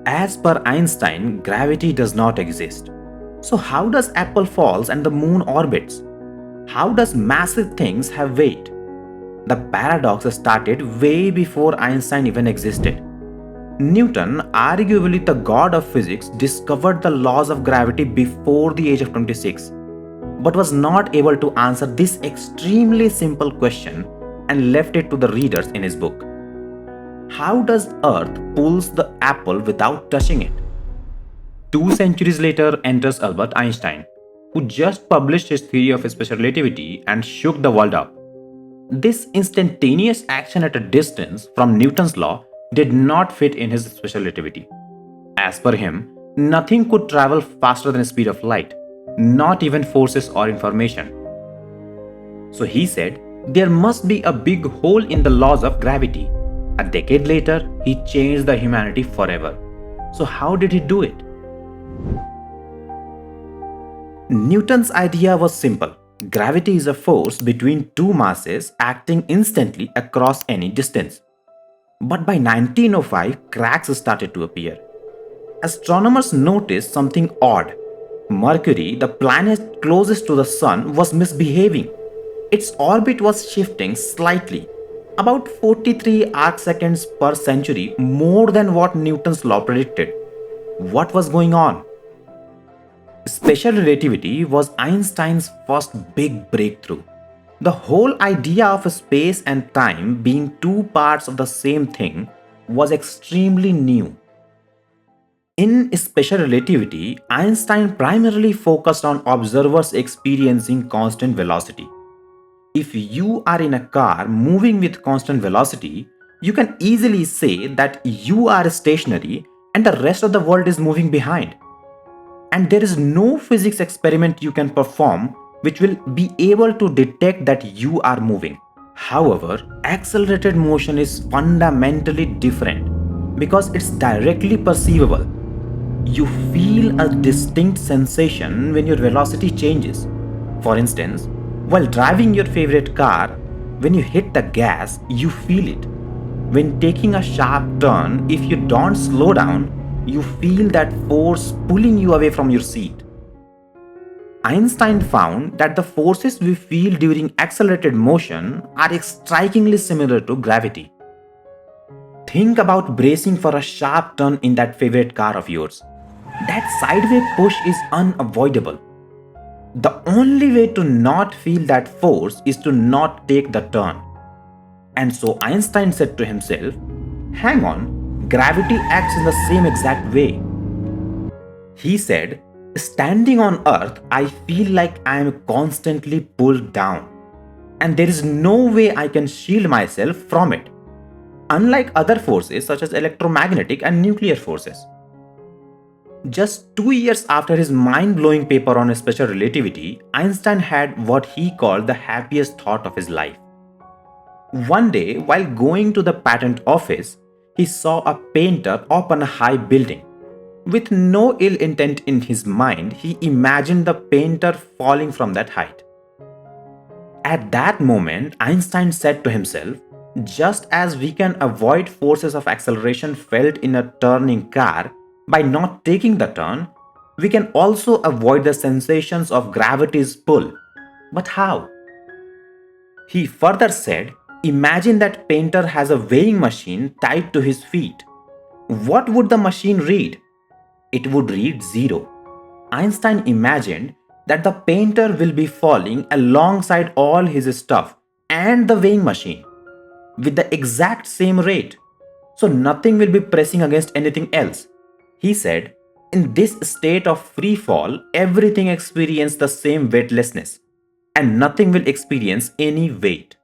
As per Einstein, gravity does not exist. So how does Apple falls and the moon orbits? How does massive things have weight? The paradox started way before Einstein even existed. Newton, arguably the god of physics, discovered the laws of gravity before the age of 26, but was not able to answer this extremely simple question and left it to the readers in his book. How does Earth pulls the apple without touching it? 2 centuries later enters Albert Einstein, who just published his theory of special relativity and shook the world up. This instantaneous action at a distance from Newton's law did not fit in his special relativity. As per him, nothing could travel faster than the speed of light, not even forces or information. So he said, there must be a big hole in the laws of gravity. A decade later, he changed the humanity forever. So how did he do it? Newton's idea was simple. Gravity is a force between two masses acting instantly across any distance. But by 1905, cracks started to appear. Astronomers noticed something odd. Mercury, the planet closest to the Sun, was misbehaving. Its orbit was shifting slightly, about 43 arcseconds per century more than what Newton's law predicted. What was going on? Special relativity was Einstein's first big breakthrough. The whole idea of space and time being two parts of the same thing was extremely new. In special relativity, Einstein primarily focused on observers experiencing constant velocity. If you are in a car moving with constant velocity, you can easily say that you are stationary and the rest of the world is moving behind. And there is no physics experiment you can perform which will be able to detect that you are moving. However, accelerated motion is fundamentally different because it's directly perceivable. You feel a distinct sensation when your velocity changes. For instance, while driving your favorite car, when you hit the gas, you feel it. When taking a sharp turn, if you don't slow down, you feel that force pulling you away from your seat. Einstein found that the forces we feel during accelerated motion are strikingly similar to gravity. Think about bracing for a sharp turn in that favorite car of yours. That sideways push is unavoidable. The only way to not feel that force is to not take the turn. And so Einstein said to himself, hang on, gravity acts in the same exact way. He said, standing on Earth, I feel like I am constantly pulled down. And there is no way I can shield myself from it. Unlike other forces such as electromagnetic and nuclear forces. Just 2 years after his mind-blowing paper on special relativity, Einstein had what he called the happiest thought of his life. One day, while going to the patent office, he saw a painter up on a high building. With no ill intent in his mind, he imagined the painter falling from that height. At that moment, Einstein said to himself, just as we can avoid forces of acceleration felt in a turning car by not taking the turn, we can also avoid the sensations of gravity's pull. But how? He further said, imagine that painter has a weighing machine tied to his feet. What would the machine read? It would read 0. Einstein imagined that the painter will be falling alongside all his stuff and the weighing machine with the exact same rate. So nothing will be pressing against anything else. He said, in this state of free fall, everything experiences the same weightlessness and nothing will experience any weight.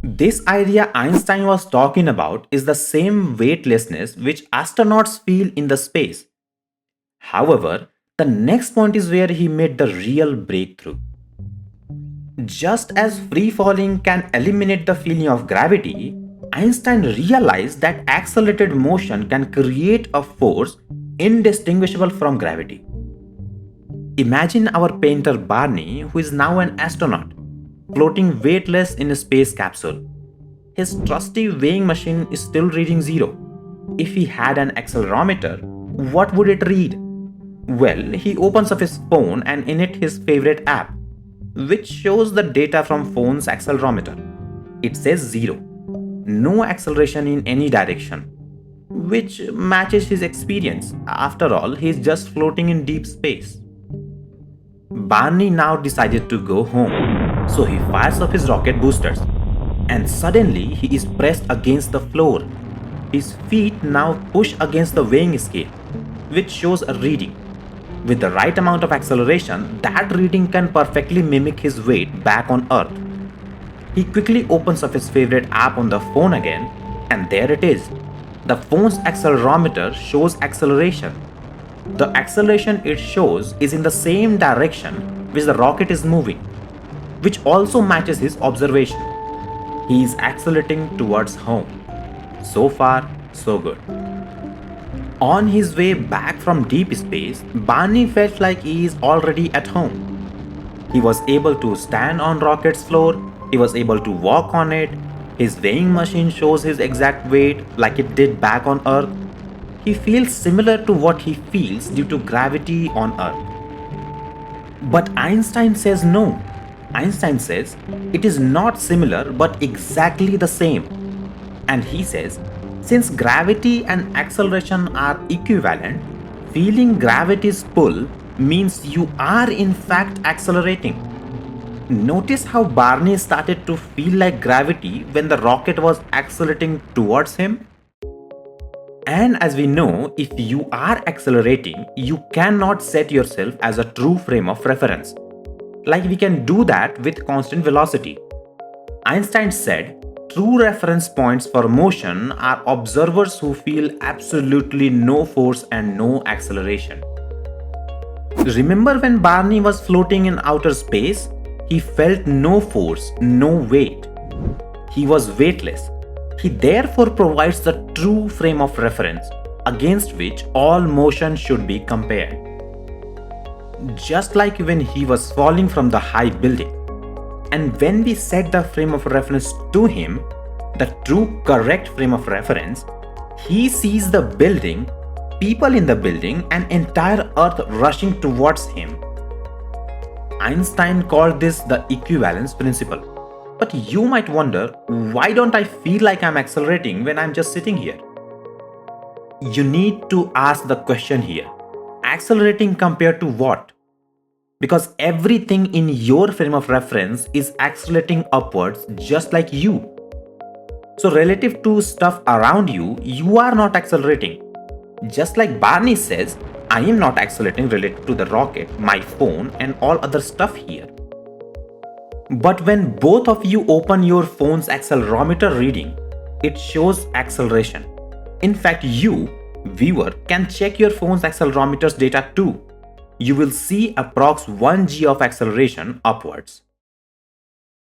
This idea Einstein was talking about is the same weightlessness which astronauts feel in the space. However, the next point is where he made the real breakthrough. Just as free falling can eliminate the feeling of gravity, Einstein realized that accelerated motion can create a force indistinguishable from gravity. Imagine our painter Barney, who is now an astronaut, floating weightless in a space capsule. His trusty weighing machine is still reading 0. If he had an accelerometer, what would it read? Well, he opens up his phone and in it his favorite app, which shows the data from phone's accelerometer. It says 0. No acceleration in any direction, which matches his experience. After all, he's just floating in deep space. Barney now decided to go home, so he fires up his rocket boosters. And suddenly he is pressed against the floor. His feet now push against the weighing scale, which shows a reading. With the right amount of acceleration, that reading can perfectly mimic his weight back on Earth. He quickly opens up his favorite app on the phone again, and there it is. The phone's accelerometer shows acceleration. The acceleration it shows is in the same direction which the rocket is moving, which also matches his observation. He is accelerating towards home. So far, so good. On his way back from deep space, Barney felt like he is already at home. He was able to stand on rocket's floor, he was able to walk on it, his weighing machine shows his exact weight like it did back on Earth. He feels similar to what he feels due to gravity on Earth. But Einstein says no. Einstein says it is not similar but exactly the same. And he says, since gravity and acceleration are equivalent, feeling gravity's pull means you are in fact accelerating. Notice how Barney started to feel like gravity when the rocket was accelerating towards him? And as we know, if you are accelerating, you cannot set yourself as a true frame of reference. Like we can do that with constant velocity. Einstein said, true reference points for motion are observers who feel absolutely no force and no acceleration. Remember when Barney was floating in outer space? He felt no force, no weight. He was weightless. He therefore provides the true frame of reference against which all motion should be compared. Just like when he was falling from the high building. And when we set the frame of reference to him, the true correct frame of reference, he sees the building, people in the building, and entire Earth rushing towards him. Einstein called this the equivalence principle. But you might wonder, why don't I feel like I'm accelerating when I'm just sitting here? You need to ask the question here. Accelerating compared to what? Because everything in your frame of reference is accelerating upwards just like you. So relative to stuff around you, you are not accelerating. Just like Barney says, I am not accelerating related to the rocket, my phone, and all other stuff here. But when both of you open your phone's accelerometer reading, it shows acceleration. In fact, you, viewer, can check your phone's accelerometer's data too. You will see approx 1 g of acceleration upwards.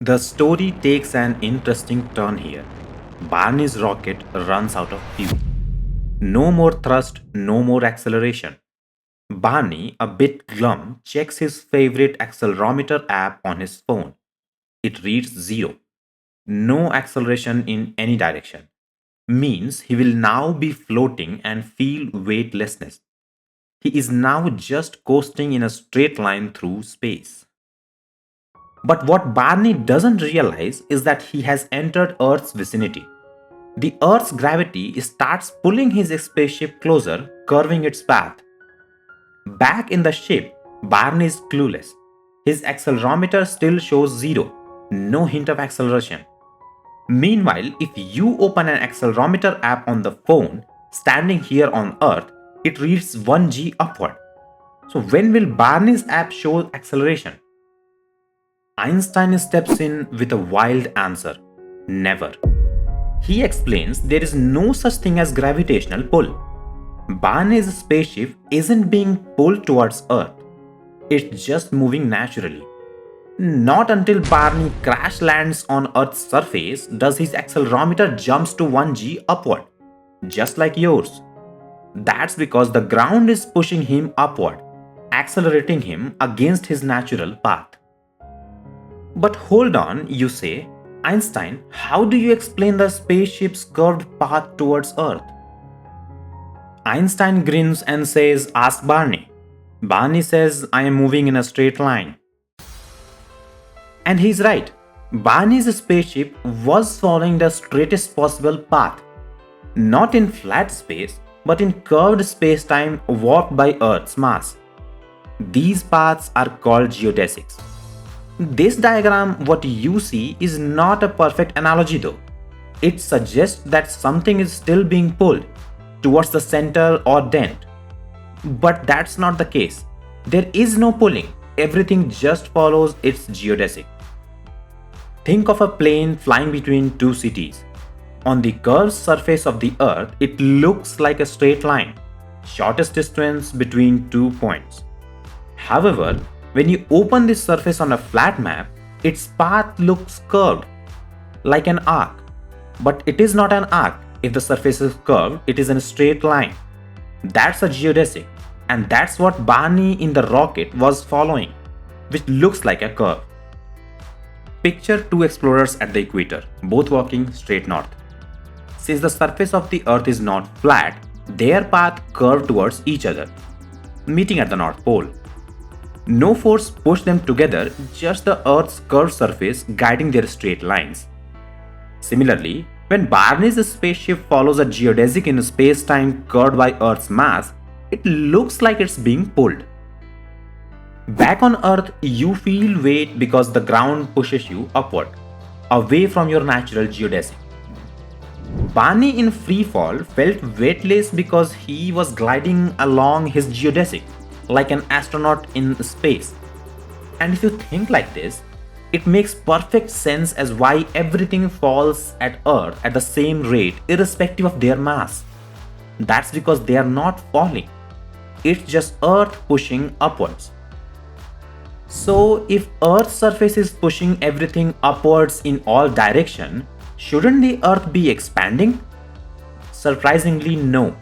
The story takes an interesting turn here. Barney's rocket runs out of fuel. No more thrust, no more acceleration. Barney, a bit glum, checks his favorite accelerometer app on his phone. It reads 0. No acceleration in any direction. Means he will now be floating and feel weightlessness. He is now just coasting in a straight line through space. But what Barney doesn't realize is that he has entered Earth's vicinity. The Earth's gravity starts pulling his spaceship closer, curving its path. Back in the ship, Barney is clueless. His accelerometer still shows 0, no hint of acceleration. Meanwhile, if you open an accelerometer app on the phone, standing here on Earth, it reads 1 g upward. So when will Barney's app show acceleration? Einstein steps in with a wild answer. Never. He explains there is no such thing as gravitational pull. Barney's spaceship isn't being pulled towards Earth. It's just moving naturally. Not until Barney crash lands on Earth's surface does his accelerometer jumps to 1 g upward, just like yours. That's because the ground is pushing him upward, accelerating him against his natural path. But hold on, you say, Einstein, how do you explain the spaceship's curved path towards Earth? Einstein grins and says, "Ask Barney." Barney says, "I am moving in a straight line." And he's right. Barney's spaceship was following the straightest possible path, not in flat space, but in curved spacetime warped by Earth's mass. These paths are called geodesics. This diagram, what you see, is not a perfect analogy though. It suggests that something is still being pulled towards the center or dent. But that's not the case. There is no pulling, everything just follows its geodesic. Think of a plane flying between two cities. On the curved surface of the Earth, it looks like a straight line, shortest distance between 2 points. However, when you open this surface on a flat map, its path looks curved, like an arc. But it is not an arc. If the surface is curved, it is in a straight line. That's a geodesic, and that's what Barney in the rocket was following, which looks like a curve. Picture two explorers at the equator, both walking straight north. Since the surface of the Earth is not flat, their path curved towards each other, meeting at the North Pole. No force pushed them together, just the Earth's curved surface guiding their straight lines. Similarly, when Barney's spaceship follows a geodesic in space-time curved by Earth's mass, it looks like it's being pulled. Back on Earth, you feel weight because the ground pushes you upward, away from your natural geodesic. Barney in free fall felt weightless because he was gliding along his geodesic, like an astronaut in space. And if you think like this, it makes perfect sense as why everything falls at Earth at the same rate irrespective of their mass. That's because they are not falling. It's just Earth pushing upwards. So if Earth's surface is pushing everything upwards in all directions, shouldn't the Earth be expanding? Surprisingly, no.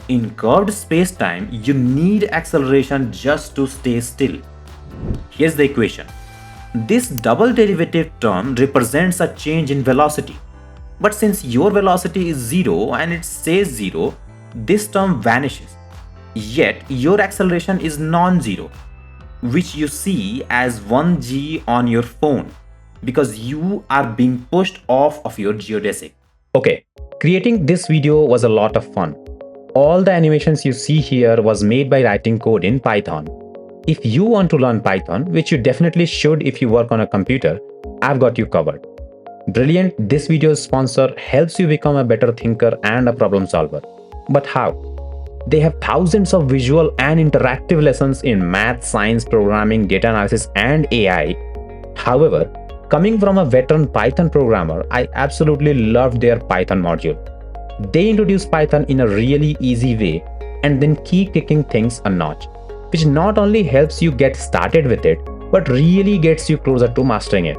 In curved space-time, you need acceleration just to stay still. Here's the equation. This double derivative term represents a change in velocity. But since your velocity is 0 and it says 0, this term vanishes. Yet your acceleration is non-zero, which you see as 1g on your phone, because you are being pushed off of your geodesic. Okay, creating this video was a lot of fun. All the animations you see here was made by writing code in Python. If you want to learn Python, which you definitely should if you work on a computer, I've got you covered. Brilliant, this video's sponsor helps you become a better thinker and a problem solver. But how? They have thousands of visual and interactive lessons in math, science, programming, data analysis, and AI. However, coming from a veteran Python programmer, I absolutely loved their Python module. They introduce Python in a really easy way and then keep kicking things a notch, which not only helps you get started with it, but really gets you closer to mastering it.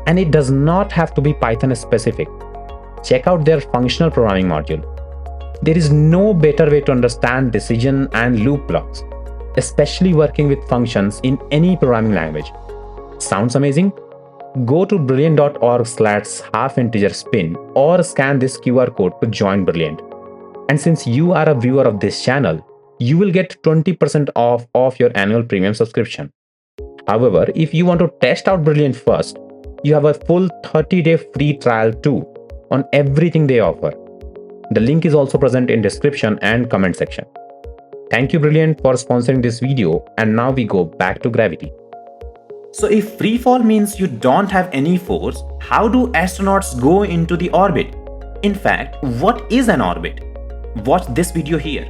And it does not have to be Python specific. Check out their functional programming module. There is no better way to understand decision and loop blocks, especially working with functions in any programming language. Sounds amazing? Go to brilliant.org/half-integer-spin or scan this QR code to join Brilliant. And since you are a viewer of this channel, you will get 20% off your annual premium subscription. However, if you want to test out Brilliant first, you have a full 30-day free trial too on everything they offer. The link is also present in description and comment section. Thank you Brilliant for sponsoring this video, and now we go back to gravity. So if free fall means you don't have any force, how do astronauts go into the orbit? In fact, what is an orbit? Watch this video here.